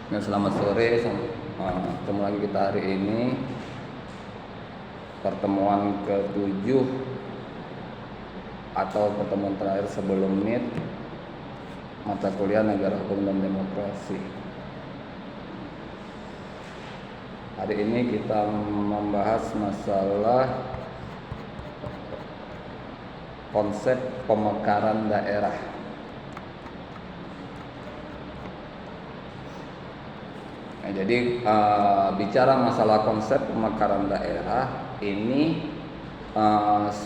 Ya, selamat sore, ketemu lagi kita hari ini pertemuan ke-7 atau pertemuan terakhir sebelum MIT mata kuliah Negara Hukum dan Demokrasi. Hari ini kita membahas masalah konsep pemekaran daerah. Nah, jadi bicara masalah konsep pemekaran daerah ini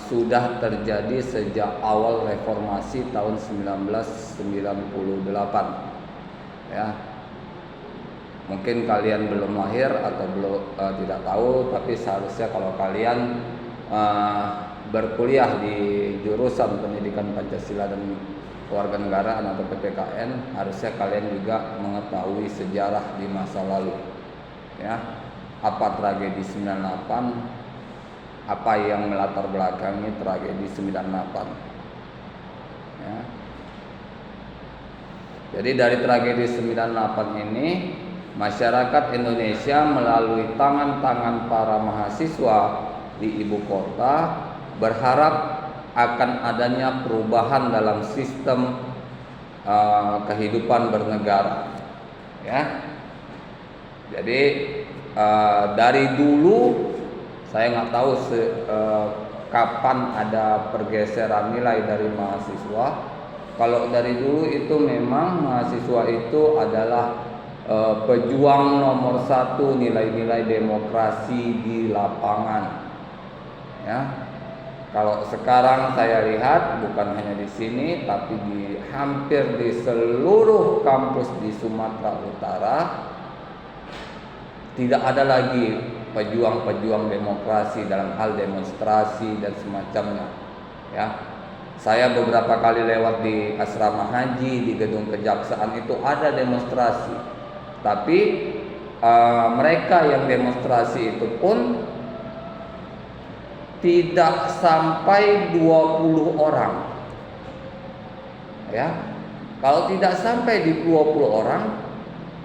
sudah terjadi sejak awal reformasi tahun 1998. Ya, mungkin kalian belum lahir atau belum tidak tahu, tapi seharusnya kalau kalian berkuliah di jurusan Pendidikan Pancasila dan Kewarganegaraan atau PPKN, harusnya kalian juga mengetahui sejarah di masa lalu. Ya, apa tragedi 98, apa yang melatar belakangi tragedi 98. Ya. Jadi dari tragedi 98 ini, masyarakat Indonesia melalui tangan-tangan para mahasiswa di ibu kota berharap akan adanya perubahan dalam sistem kehidupan bernegara. Ya, jadi dari dulu saya nggak tahu kapan ada pergeseran nilai dari mahasiswa. Kalau dari dulu itu memang mahasiswa itu adalah pejuang nomor satu nilai-nilai demokrasi di lapangan. Ya, kalau sekarang saya lihat bukan hanya di sini, tapi di hampir di seluruh kampus di Sumatera Utara tidak ada lagi pejuang-pejuang demokrasi dalam hal demonstrasi dan semacamnya. Ya, saya beberapa kali lewat di asrama haji, di gedung kejaksaan itu ada demonstrasi, tapi mereka yang demonstrasi itu pun tidak sampai 20 orang. Ya, kalau tidak sampai di 20 orang,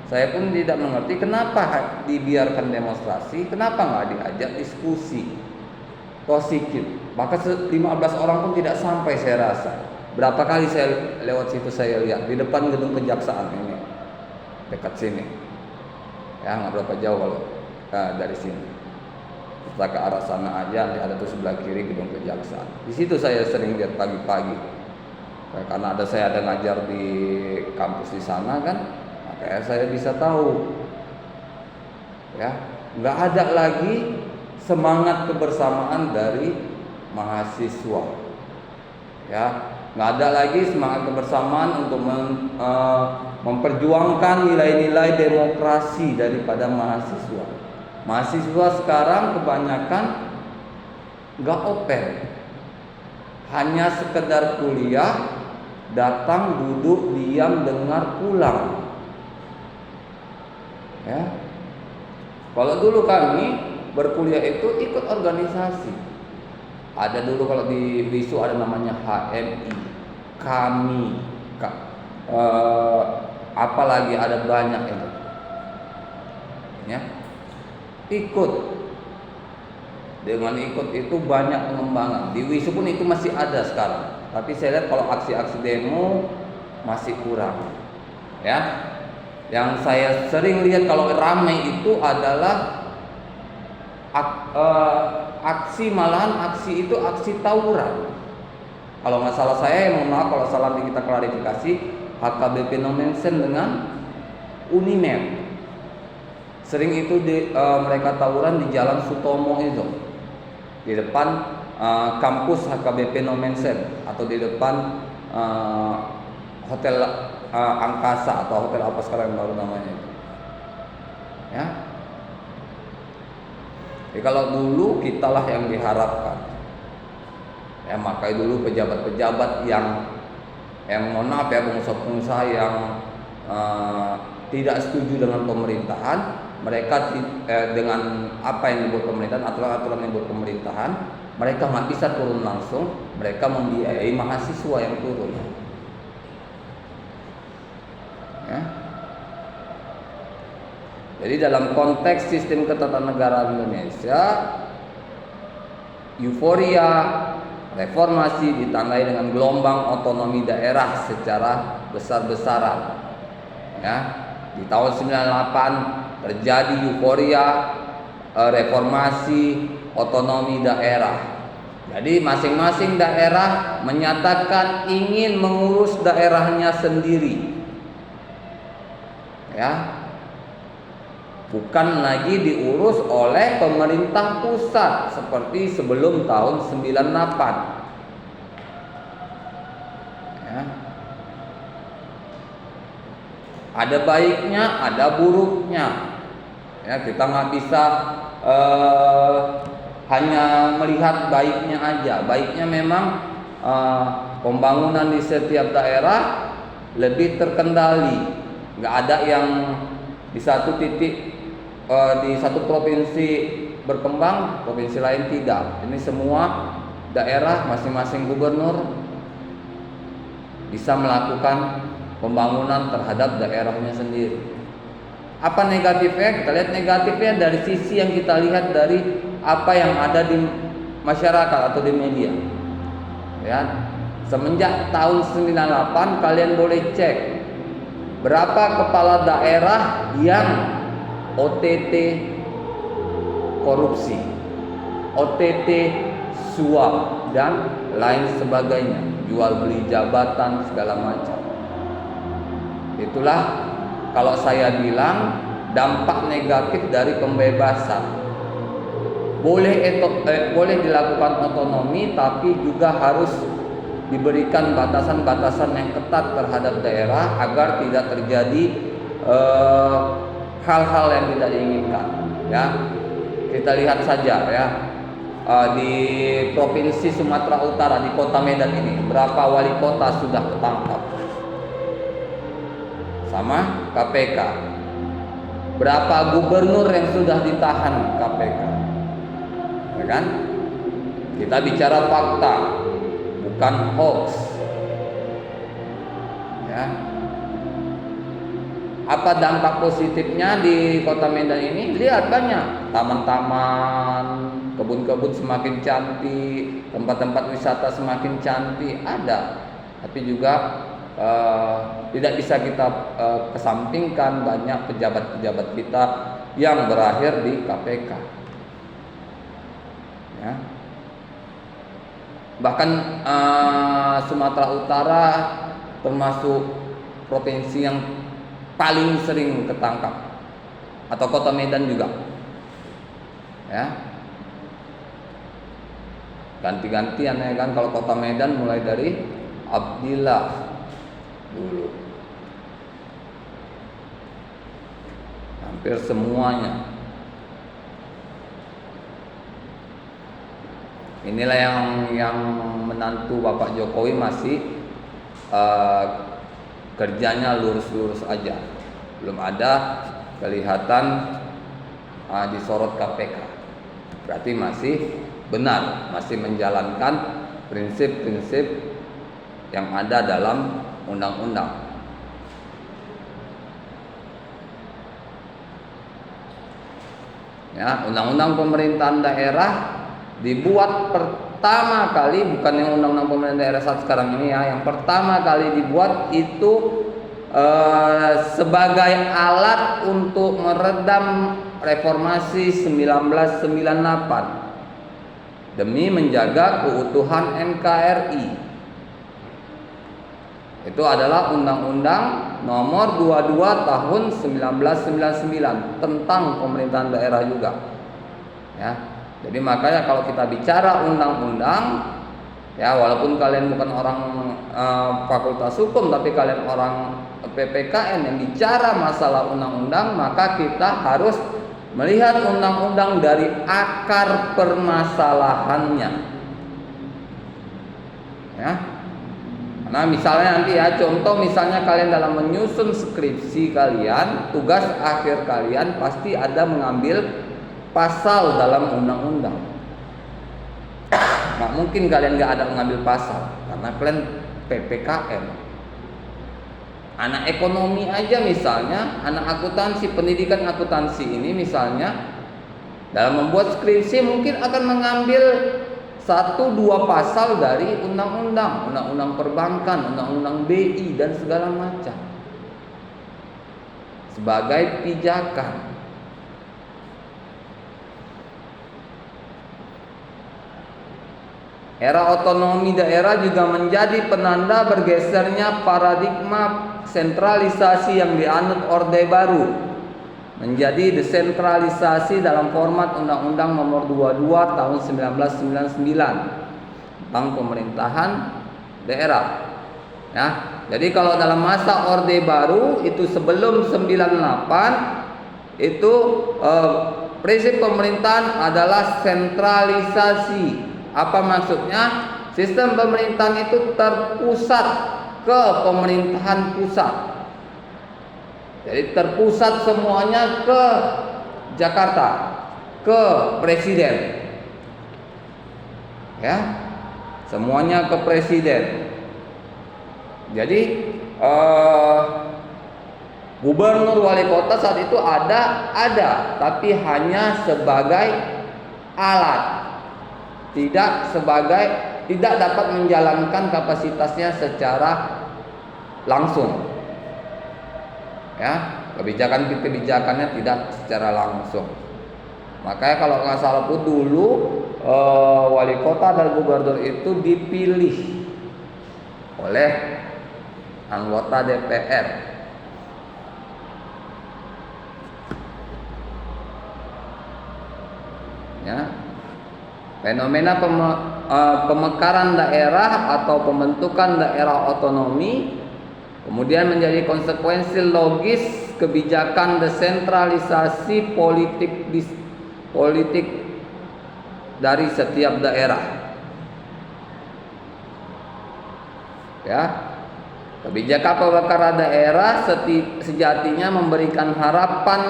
saya pun tidak mengerti kenapa dibiarkan demonstrasi, kenapa nggak diajak diskusi. Tosikit, maka 15 orang pun tidak sampai saya rasa. Berapa kali saya lewat situ saya lihat di depan gedung kejaksaan ini, dekat sini. Ya, nggak berapa jauh kalau dari sini. Kita ke arah sana aja, nanti ada tuh sebelah kiri gedung kejaksaan. Di situ saya sering lihat pagi-pagi. Karena saya ada ngajar di kampus di sana kan, makanya saya bisa tahu. Ya, nggak ada lagi semangat kebersamaan dari mahasiswa. Ya, nggak ada lagi semangat kebersamaan untuk memperjuangkan nilai-nilai demokrasi daripada mahasiswa. Mahasiswa sekarang kebanyakan nggak open, hanya sekedar kuliah, datang, duduk, diam, dengar, pulang. Ya, kalau dulu kami berkuliah itu ikut organisasi. Ada dulu kalau di WISU ada namanya HMI, kami, apalagi ada banyak itu. Ya, ikut. Dengan ikut itu banyak pengembangan. Di WISU pun itu masih ada sekarang. Tapi saya lihat kalau aksi-aksi demo masih kurang. Ya, yang saya sering lihat kalau ramai itu adalah aksi, malahan aksi itu aksi tawuran. Kalau nggak salah saya, mohon maaf kalau salah nanti kita klarifikasi, HKBP Nomensen dengan Unimed. Sering itu mereka tawuran di Jalan Sutomo itu, di depan kampus HKBP Nomensen atau di depan Hotel Angkasa atau hotel apa sekarang yang baru namanya itu. Ya. Jadi kalau dulu kitalah yang diharapkan. Ya, makanya dulu pejabat-pejabat yang mohon maaf ya, pengusaha-pengusaha yang tidak setuju dengan pemerintahan, mereka dengan apa yang dibuat pemerintahan, aturan-aturan yang dibuat pemerintahan, mereka nggak bisa turun langsung, mereka membiayai mahasiswa yang turun. Ya. Jadi dalam konteks sistem ketatanegaraan Indonesia, euforia reformasi ditandai dengan gelombang otonomi daerah secara besar-besaran. Ya, di tahun 98 terjadi euforia reformasi otonomi daerah. Jadi masing-masing daerah menyatakan ingin mengurus daerahnya sendiri. Ya. Bukan lagi diurus oleh pemerintah pusat seperti sebelum tahun 98. Ya. Ada baiknya, ada buruknya. Ya, kita nggak bisa hanya melihat baiknya aja. Baiknya memang pembangunan di setiap daerah lebih terkendali. Nggak ada yang di satu titik di satu provinsi berkembang, provinsi lain tidak. Ini semua daerah masing-masing gubernur bisa melakukan pembangunan terhadap daerahnya sendiri. Apa negatifnya? Kita lihat negatifnya dari sisi yang kita lihat dari apa yang ada di masyarakat atau di media. Ya, semenjak tahun 98 kalian boleh cek berapa kepala daerah yang OTT korupsi, OTT suap dan lain sebagainya, jual beli jabatan segala macam. Itulah kalau saya bilang dampak negatif dari pembebasan. Boleh dilakukan otonomi, tapi juga harus diberikan batasan-batasan yang ketat terhadap daerah agar tidak terjadi hal-hal yang tidak diinginkan. Ya, kita lihat saja ya, di provinsi Sumatera Utara, di kota Medan ini berapa wali kota sudah ketangkap sama KPK, berapa gubernur yang sudah ditahan KPK, ya kan? Kita bicara fakta, bukan hoax. Ya. Apa dampak positifnya di kota Medan ini? Lihat banyak taman-taman, kebun-kebun semakin cantik, tempat-tempat wisata semakin cantik ada. Tapi juga tidak bisa kita kesampingkan banyak pejabat-pejabat kita yang berakhir di KPK. Ya. Bahkan Sumatera Utara termasuk provinsi yang paling sering ketangkap, atau kota Medan juga. Ya. Ganti-gantian ya kan, kalau kota Medan mulai dari Abdillah dulu. Hampir semuanya. Inilah yang menantu Bapak Jokowi masih kerjanya lurus-lurus aja, belum ada kelihatan disorot KPK. Berarti masih benar, masih menjalankan prinsip-prinsip yang ada dalam undang-undang. Ya, undang-undang pemerintahan daerah dibuat pertama kali, bukan yang undang-undang pemerintahan daerah saat sekarang ini ya, yang pertama kali dibuat itu sebagai alat untuk meredam reformasi 1998 demi menjaga keutuhan NKRI. Itu adalah Undang-Undang Nomor 22 Tahun 1999 tentang pemerintahan daerah juga. Ya. Jadi makanya kalau kita bicara undang-undang, ya walaupun kalian bukan orang fakultas hukum, tapi kalian orang PPKN yang bicara masalah undang-undang, maka kita harus melihat undang-undang dari akar permasalahannya. Ya. Nah misalnya nanti ya, contoh misalnya kalian dalam menyusun skripsi kalian, tugas akhir kalian pasti ada mengambil pasal dalam undang-undang. Nggak mungkin kalian nggak ada mengambil pasal, karena kalian PPKN. Anak ekonomi aja misalnya, anak akuntansi, pendidikan akuntansi ini misalnya dalam membuat skripsi mungkin akan mengambil 1-2 pasal dari undang-undang perbankan, undang-undang BI dan segala macam sebagai pijakan. Era otonomi daerah juga menjadi penanda bergesernya paradigma sentralisasi yang dianut Orde Baru menjadi desentralisasi dalam format Undang-Undang Nomor 22 Tahun 1999 tentang pemerintahan daerah. Ya, jadi kalau dalam masa Orde Baru itu sebelum 98 itu prinsip pemerintahan adalah sentralisasi. Apa maksudnya? Sistem pemerintahan itu terpusat ke pemerintahan pusat. Jadi terpusat semuanya ke Jakarta, ke presiden. Ya. Semuanya ke presiden. Jadi gubernur wali kota saat itu ada, tapi hanya sebagai alat. Tidak dapat menjalankan kapasitasnya secara langsung. Ya, kebijakannya tidak secara langsung. Makanya kalau nggak salah pun dulu wali kota dan gubernur itu dipilih oleh anggota DPR. Ya. Fenomena pemekaran daerah atau pembentukan daerah otonomi kemudian menjadi konsekuensi logis kebijakan desentralisasi politik dari setiap daerah. Ya, kebijakan pemekaran daerah sejatinya memberikan harapan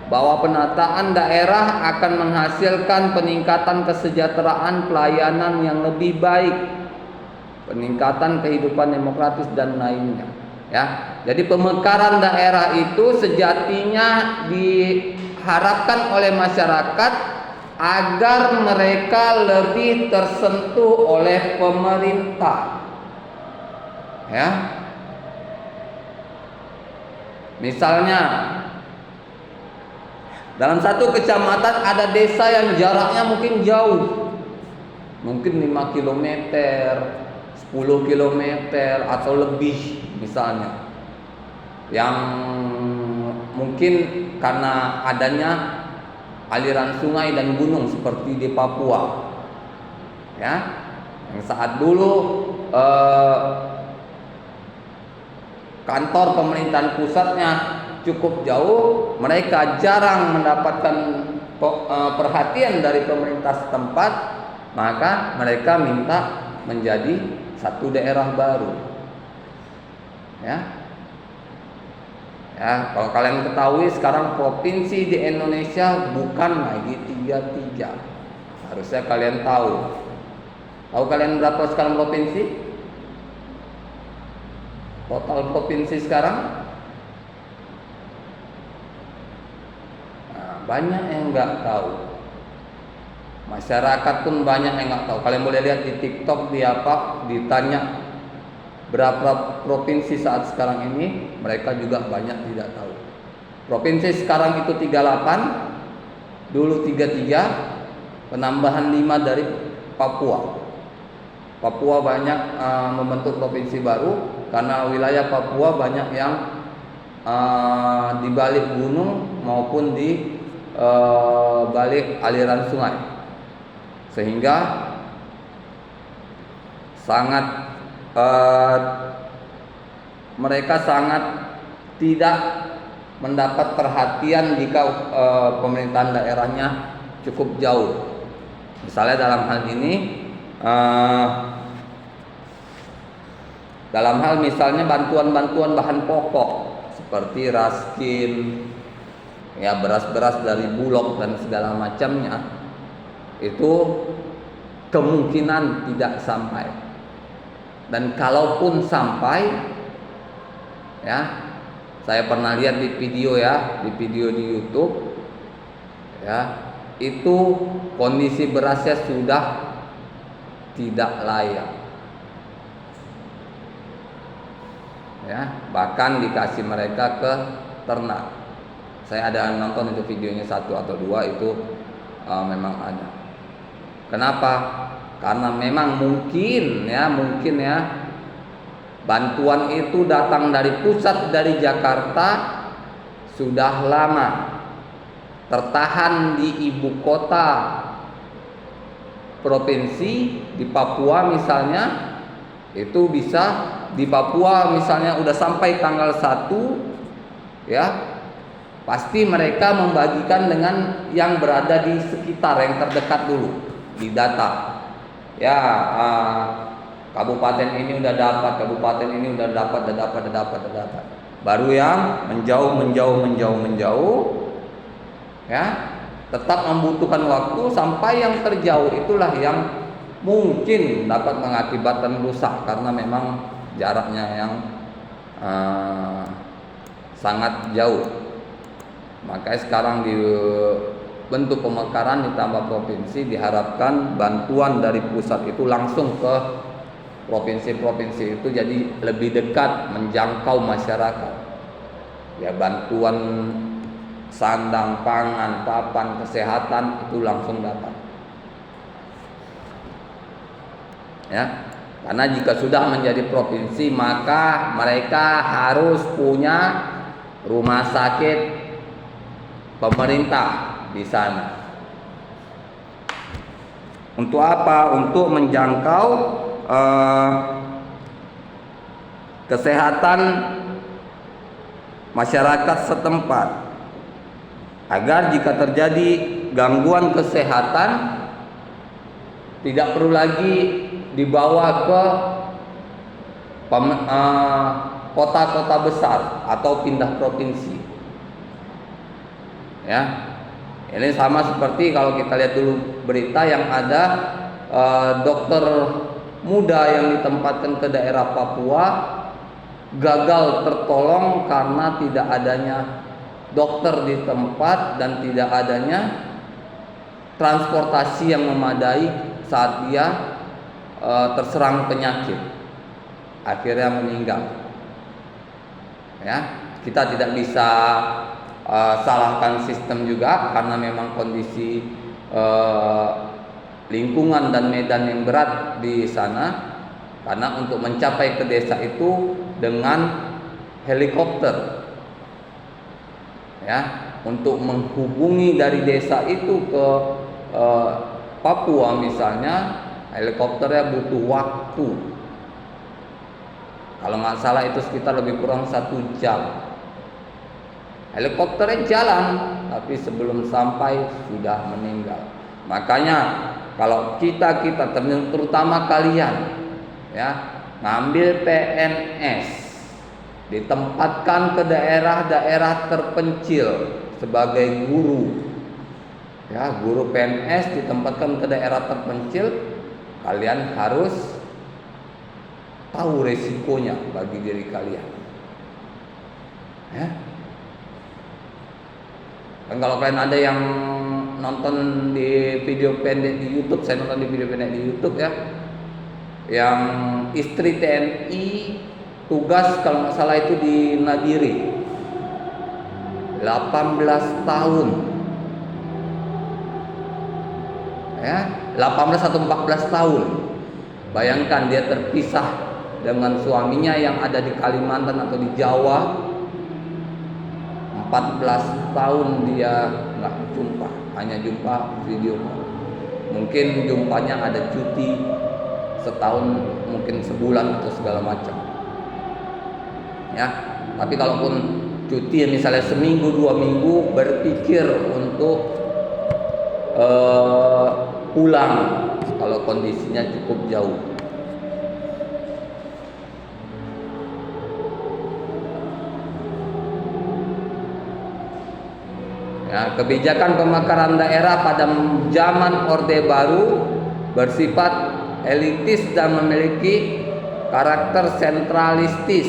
bahwa penataan daerah akan menghasilkan peningkatan kesejahteraan pelayanan yang lebih baik, peningkatan kehidupan demokratis dan lainnya. Ya, jadi pemekaran daerah itu sejatinya diharapkan oleh masyarakat agar mereka lebih tersentuh oleh pemerintah. Ya, misalnya dalam satu kecamatan ada desa yang jaraknya mungkin jauh, mungkin 5 km, 10 km atau lebih misalnya, yang mungkin karena adanya aliran sungai dan gunung seperti di Papua. Ya, yang saat dulu kantor pemerintahan pusatnya cukup jauh, mereka jarang mendapatkan perhatian dari pemerintah setempat, maka mereka minta menjadi satu daerah baru. Ya, kalau kalian ketahui sekarang provinsi di Indonesia bukan lagi 33. Harusnya kalian tahu. Tahu kalian berapa sekarang provinsi? Total provinsi sekarang? Banyak yang nggak tahu. Masyarakat pun banyak yang nggak tahu. Kalian boleh lihat di TikTok, ditanya berapa provinsi saat sekarang ini, mereka juga banyak tidak tahu. Provinsi sekarang itu 38, dulu 33, penambahan 5 dari Papua. Papua banyak membentuk provinsi baru karena wilayah Papua banyak yang di balik gunung maupun di balik aliran sungai, sehingga mereka sangat tidak mendapat perhatian jika pemerintahan daerahnya cukup jauh. Misalnya dalam hal ini, dalam hal misalnya bantuan bahan pokok seperti raskin, ya beras-beras dari Bulog dan segala macamnya, itu kemungkinan tidak sampai. Dan kalaupun sampai, Ya, saya pernah lihat di video ya, di video di YouTube ya, itu kondisi berasnya sudah tidak layak ya, bahkan dikasih mereka ke ternak. Saya ada nonton itu videonya 1 atau 2 itu memang ada. Kenapa? Karena memang mungkin ya bantuan itu datang dari pusat, dari Jakarta, sudah lama tertahan di ibu kota provinsi, di Papua misalnya. Itu bisa di Papua misalnya udah sampai tanggal 1 ya, pasti mereka membagikan dengan yang berada di sekitar, yang terdekat dulu di data ya. Kabupaten ini udah dapat, kabupaten ini udah dapat, baru yang menjauh ya, tetap membutuhkan waktu sampai yang terjauh itulah yang mungkin dapat mengakibatkan rusak karena memang jaraknya yang sangat jauh. Makanya sekarang di bentuk pemekaran ditambah provinsi, diharapkan bantuan dari pusat itu langsung ke provinsi-provinsi itu, jadi lebih dekat menjangkau masyarakat ya. Bantuan sandang, pangan, papan, kesehatan itu langsung dapat ya. Karena jika sudah menjadi provinsi, maka mereka harus punya rumah sakit pemerintah di sana. Untuk apa? Untuk menjangkau kesehatan masyarakat setempat, agar jika terjadi gangguan kesehatan tidak perlu lagi dibawa ke kota-kota besar atau pindah provinsi ya. Ini sama seperti kalau kita lihat dulu berita yang ada dokter muda yang ditempatkan ke daerah Papua gagal tertolong karena tidak adanya dokter di tempat dan tidak adanya transportasi yang memadai saat dia terserang penyakit, akhirnya meninggal ya. Kita tidak bisa salahkan sistem juga, karena memang kondisi lingkungan dan medan yang berat di sana. Karena untuk mencapai ke desa itu dengan helikopter ya, untuk menghubungi dari desa itu ke Papua misalnya, helikopternya butuh waktu, kalau nggak salah itu sekitar lebih kurang 1 jam. Helikopternya jalan, tapi sebelum sampai sudah meninggal. Makanya kalau kita terutama kalian ya, ngambil PNS, ditempatkan ke daerah-daerah terpencil sebagai guru ya, guru PNS ditempatkan ke daerah terpencil, kalian harus tahu resikonya bagi diri kalian ya. Dan kalau kalian ada yang nonton di video pendek di YouTube, saya nonton di video pendek di YouTube ya, yang istri TNI tugas kalau nggak salah itu di Nabire, 18 tahun ya, 18 atau 14 tahun. Bayangkan dia terpisah dengan suaminya yang ada di Kalimantan atau di Jawa. 14 tahun dia nggak jumpa, hanya jumpa video call. Mungkin jumpanya ada cuti setahun, mungkin sebulan atau segala macam ya. Tapi kalaupun cuti misalnya seminggu 2 minggu, berpikir untuk pulang kalau kondisinya cukup jauh ya. Kebijakan pemekaran daerah pada zaman Orde Baru bersifat elitis dan memiliki karakter sentralistis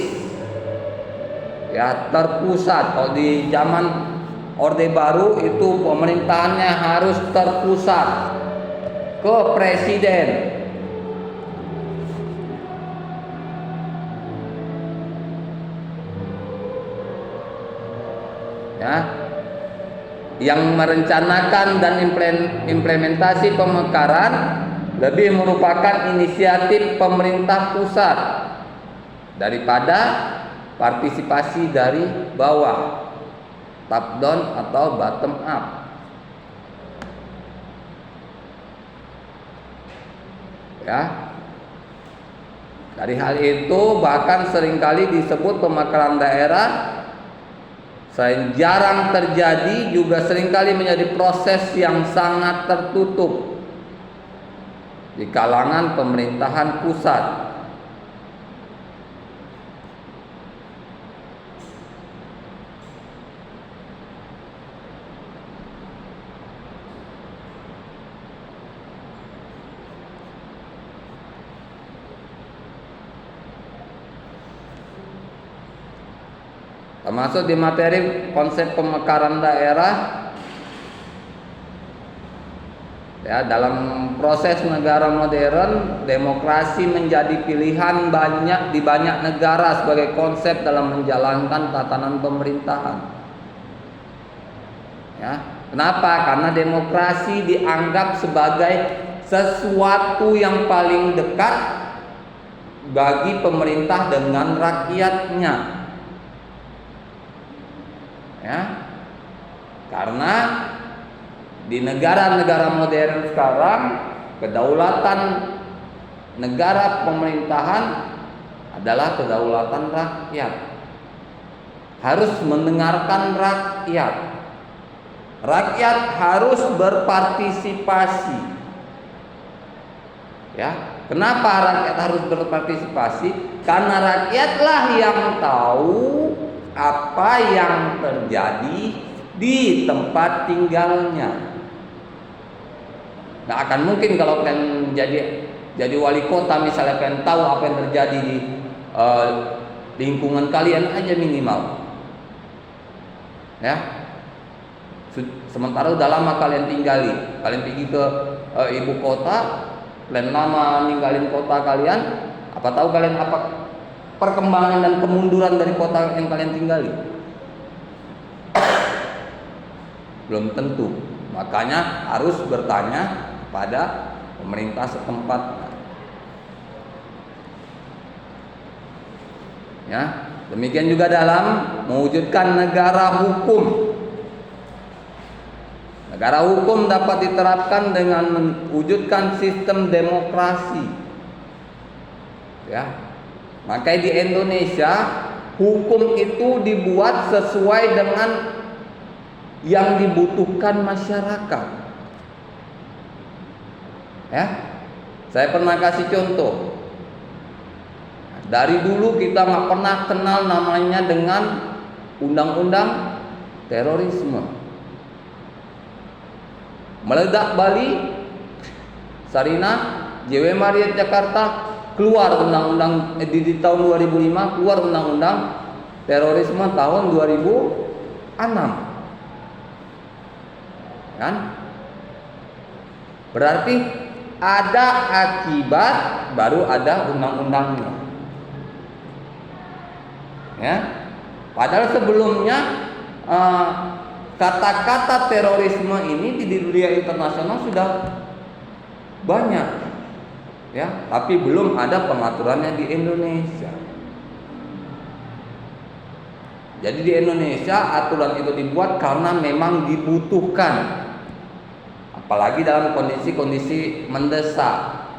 ya, terpusat. Kalau di zaman Orde Baru itu pemerintahannya harus terpusat ke presiden. Ya, yang merencanakan dan implementasi pemekaran lebih merupakan inisiatif pemerintah pusat daripada partisipasi dari bawah, top down atau bottom up. Ya, dari hal itu bahkan seringkali disebut pemekaran daerah selain jarang terjadi, juga seringkali menjadi proses yang sangat tertutup di kalangan pemerintahan pusat. Termasuk di materi konsep pemekaran daerah, ya, dalam proses negara modern, demokrasi menjadi pilihan di banyak negara sebagai konsep dalam menjalankan tatanan pemerintahan. Ya, kenapa? Karena demokrasi dianggap sebagai sesuatu yang paling dekat bagi pemerintah dengan rakyatnya. Ya, karena di negara-negara modern sekarang kedaulatan negara pemerintahan adalah kedaulatan rakyat. Harus mendengarkan rakyat. Rakyat harus berpartisipasi. Ya, kenapa rakyat harus berpartisipasi? Karena rakyatlah yang tahu apa yang terjadi di tempat tinggalnya. Nggak akan mungkin kalau kalian jadi wali kota misalnya, kalian tahu apa yang terjadi di lingkungan kalian aja minimal. Ya, sementara udah lama kalian tinggali, kalian pergi ke ibu kota, kalian lama ninggalin kota kalian, apa tahu kalian apa perkembangan dan kemunduran dari kota yang kalian tinggali? Belum tentu. Makanya harus bertanya kepada pemerintah setempat. Ya, demikian juga dalam mewujudkan negara hukum. Negara hukum dapat diterapkan dengan mewujudkan sistem demokrasi. Ya, makanya di Indonesia hukum itu dibuat sesuai dengan yang dibutuhkan masyarakat. Ya, saya pernah kasih contoh. Dari dulu kita nggak pernah kenal namanya dengan undang-undang terorisme. Meledak Bali, Sarinah, JW Marriott Jakarta, keluar undang-undang di tahun 2005, keluar undang-undang terorisme tahun 2006. Kan? Berarti ada akibat baru ada undang-undangnya. Ya. Padahal sebelumnya kata-kata terorisme ini di dunia internasional sudah banyak. Ya, tapi belum ada pengaturannya di Indonesia. Jadi di Indonesia aturan itu dibuat karena memang dibutuhkan, apalagi dalam kondisi-kondisi mendesak.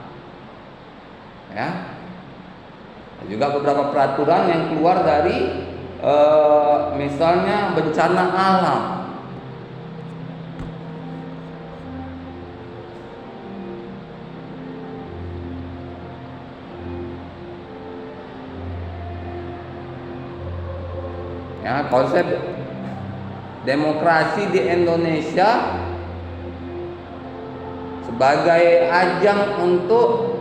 Ya, juga beberapa peraturan yang keluar dari misalnya bencana alam. Ya, konsep demokrasi di Indonesia sebagai ajang untuk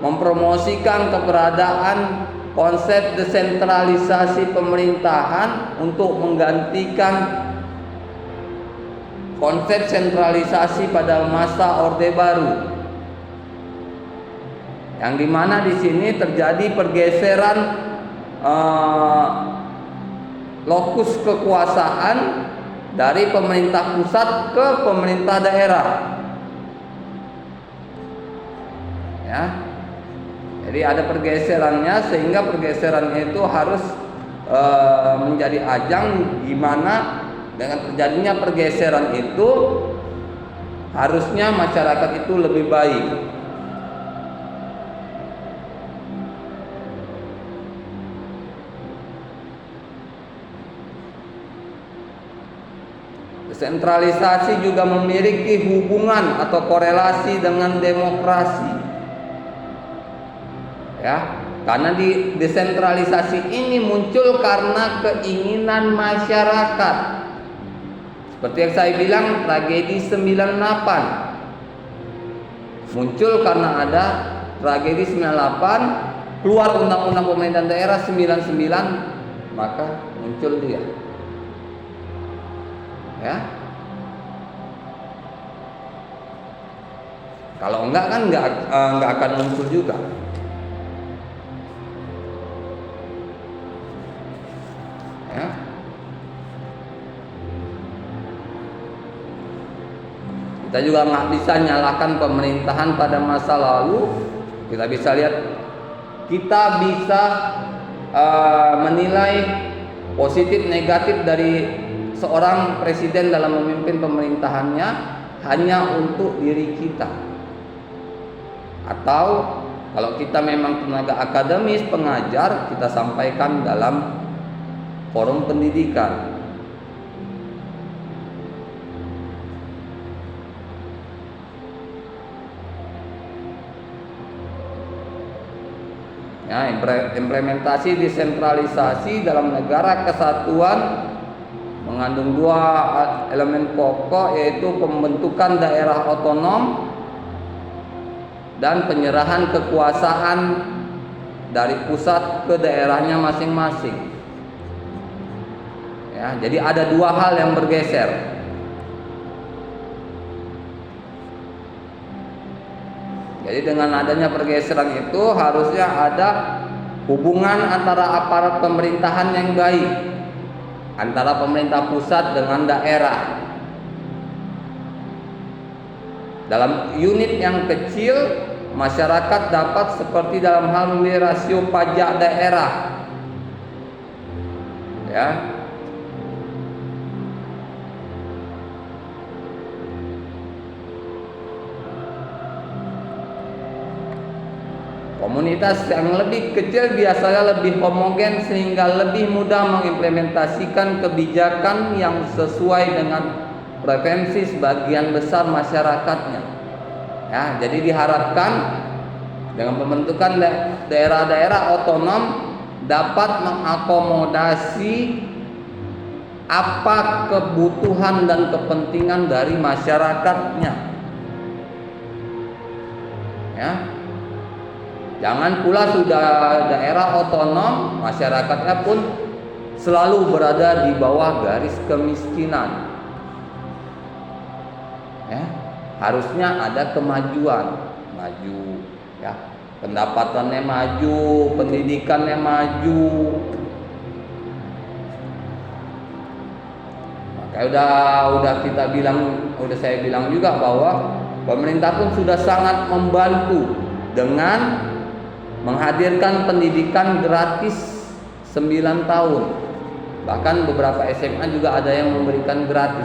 mempromosikan keberadaan konsep desentralisasi pemerintahan untuk menggantikan konsep sentralisasi pada masa Orde Baru, yang dimana di sini terjadi pergeseran lokus kekuasaan dari pemerintah pusat ke pemerintah daerah. Ya, jadi ada pergeserannya, sehingga pergeserannya itu harus menjadi ajang di mana dengan terjadinya pergeseran itu harusnya masyarakat itu lebih baik. Desentralisasi juga memiliki hubungan atau korelasi dengan demokrasi. Ya, karena di desentralisasi ini muncul karena keinginan masyarakat. Seperti yang saya bilang, tragedi 98 muncul karena ada tragedi 98, keluar undang-undang pemerintahan daerah 99, maka muncul dia. Ya, kalau enggak kan enggak akan muncul juga. Ya, kita juga nggak bisa nyalakan pemerintahan pada masa lalu. Kita bisa lihat, kita bisa menilai positif negatif dari seorang presiden dalam memimpin pemerintahannya hanya untuk diri kita. Atau kalau kita memang tenaga akademis, pengajar, kita sampaikan dalam forum pendidikan. Ya, implementasi desentralisasi dalam negara kesatuan mengandung dua elemen pokok, yaitu pembentukan daerah otonom dan penyerahan kekuasaan dari pusat ke daerahnya masing-masing. Ya, jadi ada dua hal yang bergeser. Jadi dengan adanya pergeseran itu harusnya ada hubungan antara aparat pemerintahan yang baik, antara pemerintah pusat dengan daerah. Dalam unit yang kecil, masyarakat dapat seperti dalam hal membeli rasio pajak daerah. Ya. Komunitas yang lebih kecil biasanya lebih homogen sehingga lebih mudah mengimplementasikan kebijakan yang sesuai dengan preferensi sebagian besar masyarakatnya. Ya, jadi diharapkan dengan pembentukan daerah-daerah otonom dapat mengakomodasi apa kebutuhan dan kepentingan dari masyarakatnya. Ya. Jangan pula sudah daerah otonom, masyarakatnya pun selalu berada di bawah garis kemiskinan. Ya, harusnya ada kemajuan, maju, ya, pendapatannya maju, pendidikannya maju. Maka udah saya bilang juga bahwa pemerintah pun sudah sangat membantu dengan menghadirkan pendidikan gratis 9 tahun. Bahkan beberapa SMA juga ada yang memberikan gratis.